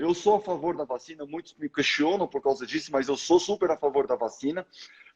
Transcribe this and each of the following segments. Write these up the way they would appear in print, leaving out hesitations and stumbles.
eu sou a favor da vacina, muitos me questionam por causa disso, mas eu sou super a favor da vacina.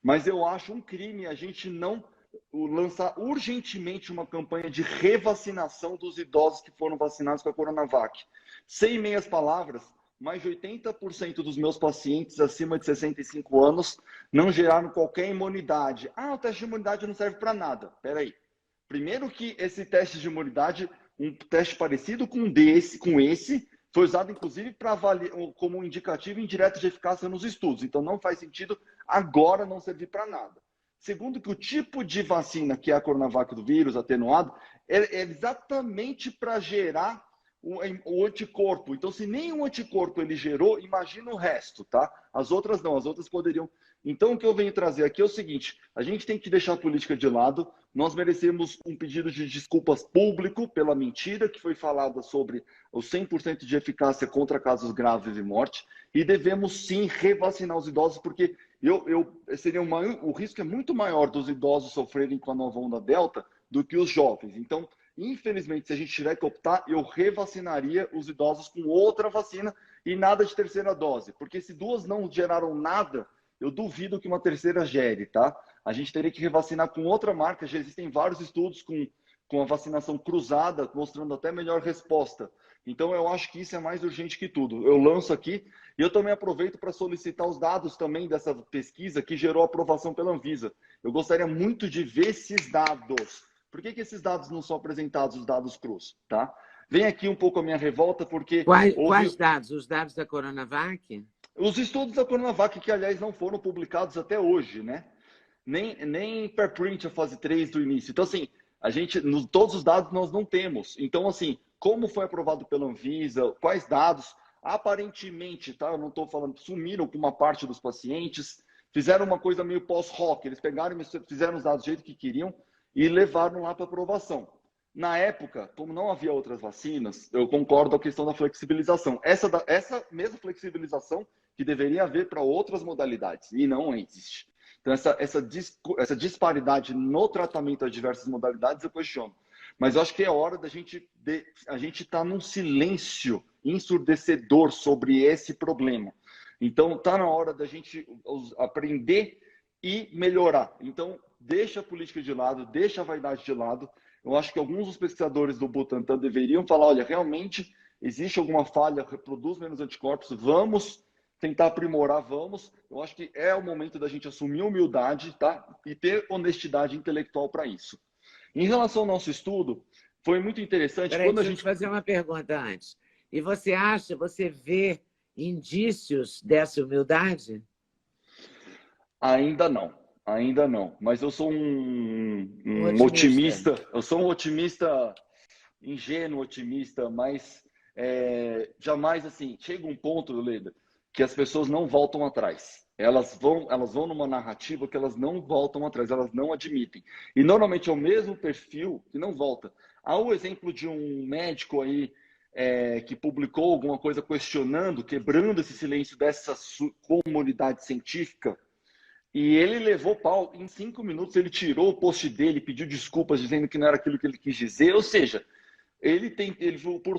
Mas eu acho um crime a gente não lançar urgentemente uma campanha de revacinação dos idosos que foram vacinados com a Coronavac. Sem meias palavras, mais de 80% dos meus pacientes acima de 65 anos não geraram qualquer imunidade. Ah, o teste de imunidade não serve para nada. Espera aí. Primeiro que esse teste de imunidade, um teste parecido com esse, foi usado inclusive para avaliar como um indicativo indireto de eficácia nos estudos. Então não faz sentido agora não servir para nada. Segundo que o tipo de vacina que é a Coronavac do vírus atenuado é exatamente para gerar o anticorpo. Então, se nem um anticorpo ele gerou, imagina o resto, tá? As outras não, as outras poderiam. Então, o que eu venho trazer aqui é o seguinte: a gente tem que deixar a política de lado. Nós merecemos um pedido de desculpas público pela mentira que foi falada sobre o 100% de eficácia contra casos graves e morte. E devemos sim revacinar os idosos, porque o risco é muito maior dos idosos sofrerem com a nova onda Delta do que os jovens. Então, infelizmente, se a gente tiver que optar, eu revacinaria os idosos com outra vacina e nada de terceira dose. Porque se duas não geraram nada, eu duvido que uma terceira gere, tá? A gente teria que revacinar com outra marca. Já existem vários estudos com a vacinação cruzada, mostrando até melhor resposta. Então, eu acho que isso é mais urgente que tudo. Eu lanço aqui e eu também aproveito para solicitar os dados também dessa pesquisa que gerou aprovação pela Anvisa. Eu gostaria muito de ver esses dados. Por que esses dados não são apresentados, os dados cruz, tá? Vem aqui um pouco a minha revolta, porque... Quais dados? Os dados da Coronavac? Os estudos da Coronavac, que, aliás, não foram publicados até hoje, né? Nem preprint a fase 3 do início. Então, assim, todos os dados nós não temos. Então, assim, como foi aprovado pela Anvisa, quais dados, aparentemente, tá? Eu não estou falando, sumiram com uma parte dos pacientes, fizeram uma coisa meio pós-hoc, eles pegaram e fizeram os dados do jeito que queriam e levaram lá para aprovação. Na época, como não havia outras vacinas, eu concordo com a questão da flexibilização. Essa mesma flexibilização que deveria haver para outras modalidades, e não existe. Então, essa disparidade no tratamento das diversas modalidades eu questiono. Mas eu acho que é hora a gente estar num silêncio ensurdecedor sobre esse problema. Então, está na hora da gente aprender e melhorar. Então, deixa a política de lado, deixa a vaidade de lado. Eu acho que alguns dos pesquisadores do Butantan deveriam falar, olha, realmente existe alguma falha, reproduz menos anticorpos, vamos tentar aprimorar, vamos. Eu acho que é o momento da gente assumir humildade, tá? E ter honestidade intelectual para isso. Em relação ao nosso estudo, foi muito interessante. Peraí, deixa eu te fazer uma pergunta antes. E você vê indícios dessa humildade? Ainda não. Mas eu sou um otimista. Eu sou um otimista, ingênuo otimista, mas jamais assim. Chega um ponto, Leda, que as pessoas não voltam atrás. Elas vão numa narrativa que elas não voltam atrás, elas não admitem. E normalmente é o mesmo perfil que não volta. Há o exemplo de um médico aí que publicou alguma coisa questionando, quebrando esse silêncio dessa comunidade científica. E ele levou pau. Em 5 minutos ele tirou o post dele, pediu desculpas dizendo que não era aquilo que ele quis dizer. Ou seja, ele por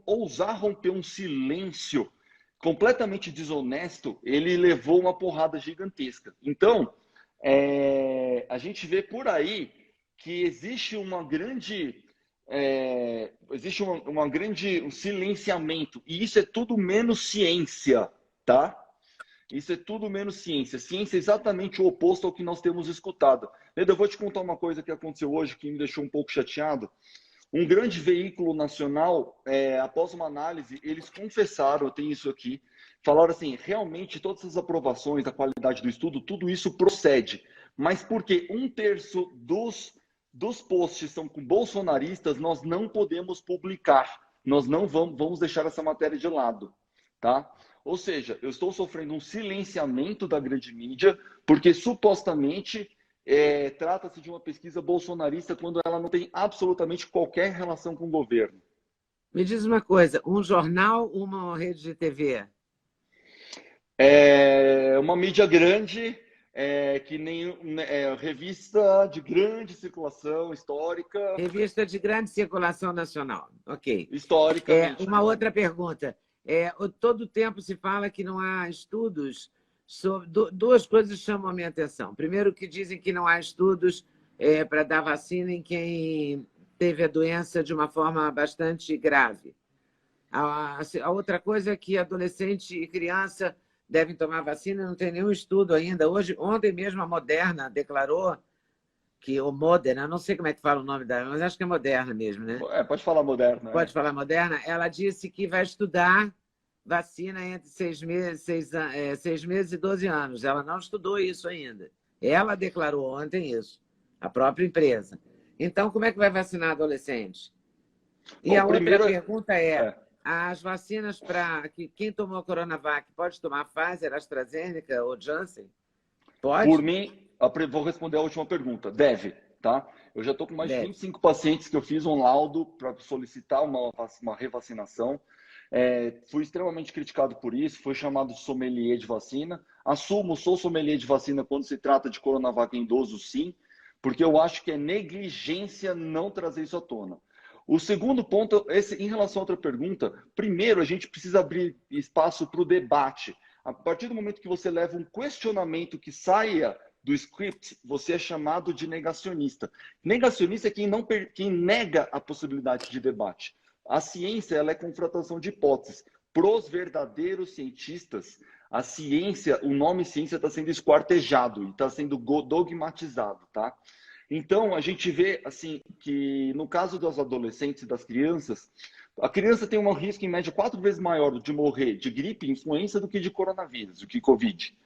ousar romper um silêncio completamente desonesto, ele levou uma porrada gigantesca. Então, a gente vê por aí que existe um silenciamento, e isso é tudo menos ciência, tá? Isso é tudo menos ciência. Ciência é exatamente o oposto ao que nós temos escutado. Eu vou te contar uma coisa que aconteceu hoje que me deixou um pouco chateado. Um grande veículo nacional, após uma análise, eles confessaram, eu tenho isso aqui, falaram assim, realmente todas as aprovações, a qualidade do estudo, tudo isso procede. Mas porque 1/3 dos posts são com bolsonaristas, nós não podemos publicar. Nós não vamos deixar essa matéria de lado, tá? Ou seja, eu estou sofrendo um silenciamento da grande mídia, porque supostamente trata-se de uma pesquisa bolsonarista quando ela não tem absolutamente qualquer relação com o governo. Me diz uma coisa, um jornal ou uma rede de TV? Uma mídia grande, que nem revista de grande circulação histórica. Revista de grande circulação nacional, ok. Historicamente. Uma outra pergunta. todo o tempo se fala que não há estudos sobre... Duas coisas chamam a minha atenção. Primeiro, que dizem que não há estudos para dar vacina em quem teve a doença de uma forma bastante grave. A outra coisa é que adolescente e criança devem tomar vacina, não tem nenhum estudo ainda. Ontem mesmo a Moderna declarou que o Moderna, não sei como é que fala o nome dela, mas acho que é Moderna mesmo, né? Pode falar Moderna. Pode falar Moderna. Ela disse que vai estudar vacina entre 6 meses e 12 anos. Ela não estudou isso ainda. Ela declarou ontem isso, a própria empresa. Então, como é que vai vacinar adolescentes? E a outra pergunta as vacinas para quem tomou Coronavac pode tomar Pfizer, AstraZeneca ou Janssen? Pode? Por mim, vou responder a última pergunta. Deve, tá? Eu já estou com mais de 25 pacientes que eu fiz um laudo para solicitar uma revacinação. Fui extremamente criticado por isso, fui chamado de sommelier de vacina. Assumo, sou sommelier de vacina quando se trata de Coronavac em idoso, sim, porque eu acho que é negligência não trazer isso à tona. O segundo ponto, em relação a outra pergunta, primeiro a gente precisa abrir espaço para o debate. A partir do momento que você leva um questionamento que saia do script, você é chamado de negacionista. Negacionista é quem nega a possibilidade de debate. A ciência ela é confrontação de hipóteses. Para os verdadeiros cientistas, a ciência, o nome ciência está sendo esquartejado e está sendo dogmatizado, tá? Então, a gente vê assim que no caso dos adolescentes e das crianças, a criança tem um risco em média 4 vezes maior de morrer de gripe e influenza do que de coronavírus, do que Covid.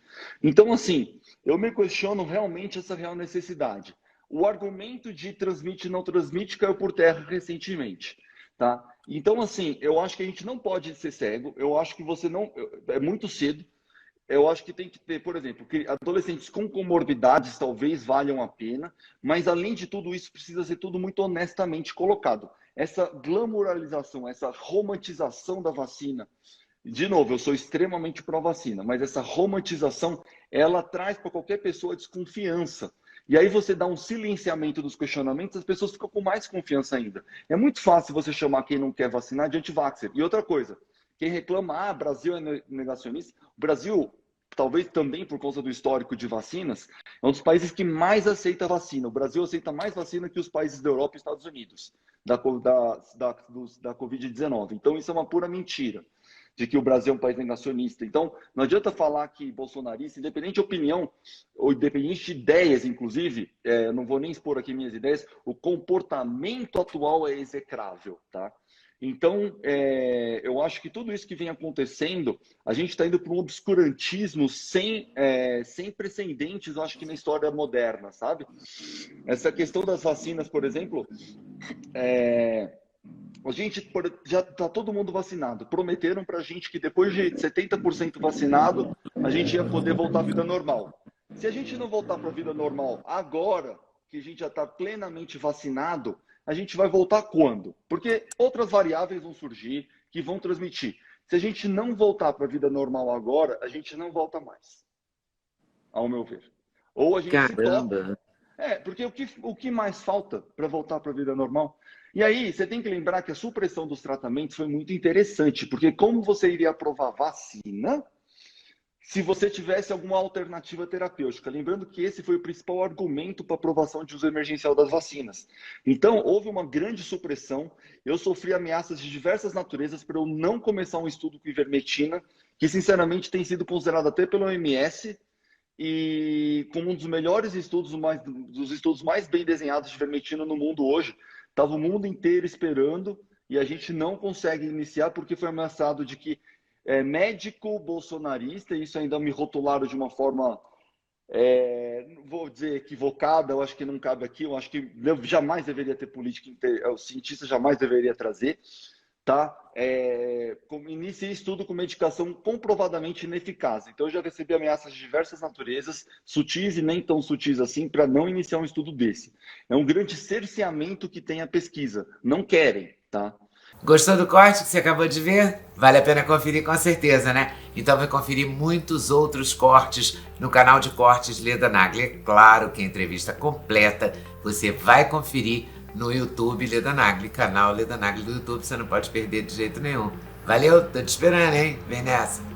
Então, assim, eu me questiono realmente essa real necessidade. O argumento de transmite e não transmite caiu por terra recentemente, tá? Então, assim, eu acho que a gente não pode ser cego, eu acho que você não... É muito cedo. Eu acho que tem que ter, por exemplo, que adolescentes com comorbidades talvez valham a pena, mas além de tudo isso precisa ser tudo muito honestamente colocado. Essa glamouralização, essa romantização da vacina, de novo, eu sou extremamente pró-vacina, mas essa romantização, ela traz para qualquer pessoa desconfiança. E aí você dá um silenciamento dos questionamentos, as pessoas ficam com mais confiança ainda. É muito fácil você chamar quem não quer vacinar de anti-vaxxer. E outra coisa, quem reclama, Brasil é negacionista, o Brasil, talvez também por causa do histórico de vacinas, é um dos países que mais aceita vacina. O Brasil aceita mais vacina que os países da Europa e Estados Unidos, da Covid-19. Então, isso é uma pura mentira, de que o Brasil é um país negacionista. Então, não adianta falar que bolsonarista, independente de opinião, ou independente de ideias, inclusive, eu não vou nem expor aqui minhas ideias, o comportamento atual é execrável, tá? Então, eu acho que tudo isso que vem acontecendo, a gente está indo para um obscurantismo sem precedentes, eu acho que na história moderna, sabe? Essa questão das vacinas, por exemplo, a gente já está todo mundo vacinado. Prometeram para a gente que depois de 70% vacinado, a gente ia poder voltar à vida normal. Se a gente não voltar para a vida normal agora, que a gente já está plenamente vacinado, a gente vai voltar quando? Porque outras variáveis vão surgir que vão transmitir. Se a gente não voltar para a vida normal agora, a gente não volta mais, ao meu ver. Ou a gente se toca. Porque o que mais falta para voltar para a vida normal? E aí, você tem que lembrar que a supressão dos tratamentos foi muito interessante, porque como você iria aprovar vacina se você tivesse alguma alternativa terapêutica? Lembrando que esse foi o principal argumento para a aprovação de uso emergencial das vacinas. Então, houve uma grande supressão. Eu sofri ameaças de diversas naturezas para eu não começar um estudo com ivermectina, que, sinceramente, tem sido considerado até pelo OMS e como um dos melhores estudos, dos estudos mais bem desenhados de ivermectina no mundo hoje. Estava o mundo inteiro esperando e a gente não consegue iniciar porque foi ameaçado de que médico bolsonarista, e isso ainda me rotularam de uma forma, vou dizer, equivocada, eu acho que não cabe aqui, eu acho que jamais deveria ter política, o cientista jamais deveria trazer, tá? Inicie estudo com medicação comprovadamente ineficaz. Então, eu já recebi ameaças de diversas naturezas, sutis e nem tão sutis assim, para não iniciar um estudo desse. É um grande cerceamento que tem a pesquisa. Não querem, tá? Gostou do corte que você acabou de ver? Vale a pena conferir com certeza, né? Então vai conferir muitos outros cortes no canal de cortes Leda Nagli. É claro que a entrevista completa você vai conferir no YouTube Leda Nagli, canal Leda Nagli do YouTube, você não pode perder de jeito nenhum. Valeu, tô te esperando, hein? Vem nessa.